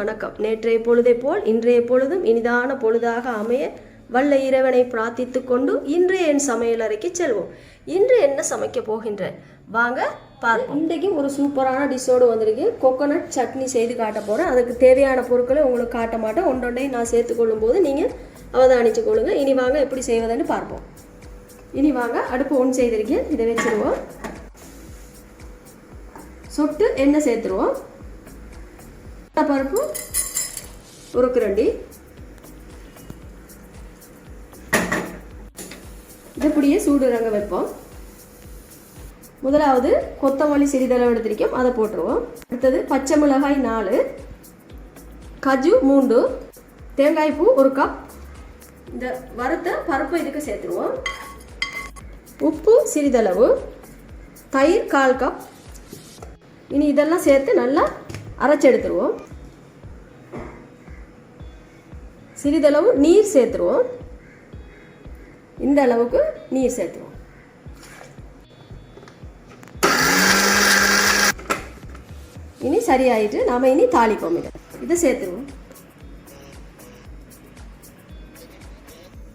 வணக்கம். நேற்றைய பொழுதை போல் இன்றைய பொழுதும் இனிதான பொழுதாக அமைய வல்ல இறைவனை பிரார்த்தித்து கொண்டு இன்றைய என் சமையலறைக்கு செல்வோம். இன்று என்ன சமைக்க போகின்றேன் வாங்க பார்ப்போம். இன்றைக்கும் ஒரு சூப்பரான டிஷ்ஷோடு வந்திருக்கு. கோகோனட் சட்னி செய்து காட்ட போகிறேன். அதுக்கு தேவையான பொருட்களை உங்களுக்கு காட்ட மாட்டேன். ஒன்றொன்றையும் நான் சேர்த்துக்கொள்ளும் போது நீங்கள் அவதானித்து கொள்ளுங்கள். இனி வாங்க எப்படி செய்வதுன்னு பார்ப்போம். இனி வாங்க அடுப்பு ஒன்று செய்திருக்கேன். இதை வச்சுருவோம். சொட்டு எண்ணெய் சேர்த்துருவோம். பருப்பு ஒரு கரண்டி. இது இப்படியே சூடு ரங்க வைப்போம். முதலாவது கொத்தமல்லி சிறிதளவு எடுத்திருக்கோம், அதை போட்டுருவோம். அடுத்தது பச்சை மிளகாய் 4, கஜு 3, தேங்காய் பூ 1 கப். இந்த வறுத்த பருப்பு இதுக்கு சேர்த்துருவோம். உப்பு சிறிதளவு, தயிர் 1/4 கப். இனி இதெல்லாம் சேர்த்து நல்லா அரைச்சி எடுத்துருவோம். சிறிதளவு நீர் சேர்த்துருவோம். இந்த அளவுக்கு நீர் சேர்த்துருவோம். இனி சரியாயிட்டு நாம இனி தாளிப்போம். இதை சேர்த்துருவோம்.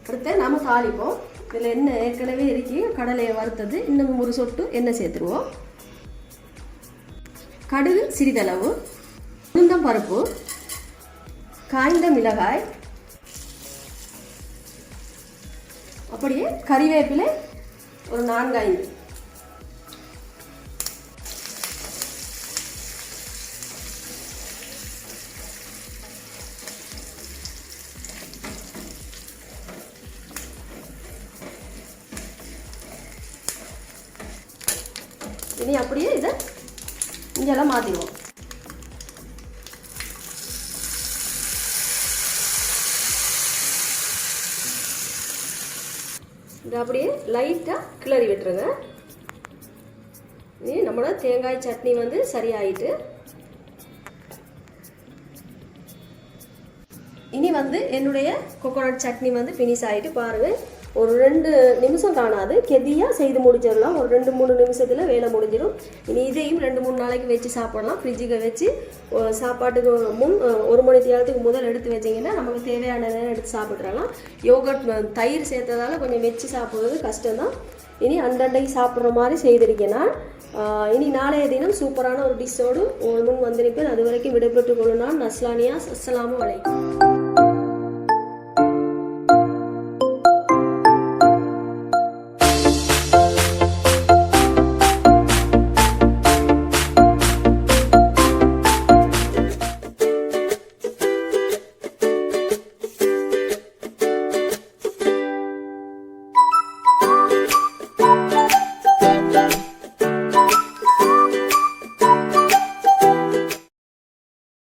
அடுத்து நாம தாளிப்போம். இதில் எண்ணெய் ஏற்கனவே இருக்கு, கடலையை வறுத்தது. இன்னும் ஒரு சொட்டு எண்ணெய் சேர்த்துருவோம். கடுகு சிறிதளவு, உளுந்தம் பருப்பு, காய்ந்த மிளகாய், அப்படியே கறிவேப்பிலை ஒரு 4-5. இனி அப்படியே இதை இங்கெல்லாம் மாற்றிடுவோம். இதை அப்படியே லைட்டாக கிளறி விட்டுருங்க. இனி நம்மளோட தேங்காய் சட்னி வந்து சரியாயிட்டு. இனி வந்து என்னுடைய கோகோனட் சட்னி வந்து ஃபினிஷ் ஆகிட்டு பாருங்கள். ஒரு 2 நிமிஷம் காணாது, கெதியாக செய்து முடிச்சிடலாம். ஒரு 2-3 நிமிஷத்தில் வேலை முடிஞ்சிடும். இனி இதையும் 2-3 நாளைக்கு வச்சு சாப்பிடலாம். ஃப்ரிட்ஜுக்கு வச்சு சாப்பாட்டுக்கு முன் 1 மணி நேரத்துக்கு முதல் எடுத்து வச்சிங்கன்னா நமக்கு தேவையான நேரம் எடுத்து சாப்பிட்றலாம். யோகட் தயிர் சேர்த்ததால் கொஞ்சம் வச்சு சாப்பிட்றது கஷ்டம்தான். இனி அண்டண்டைக்கு சாப்பிட்ற மாதிரி செய்திருக்கேன்னா இனி நாளைய தினம் சூப்பரான ஒரு டிஷ்ஷோடு முன் வந்திருப்பேன். அது வரைக்கும் விடைபெற்றுக் கொள்ளுனால் நஸ்லானியா. அஸ்ஸலாமு அலைக்கும்.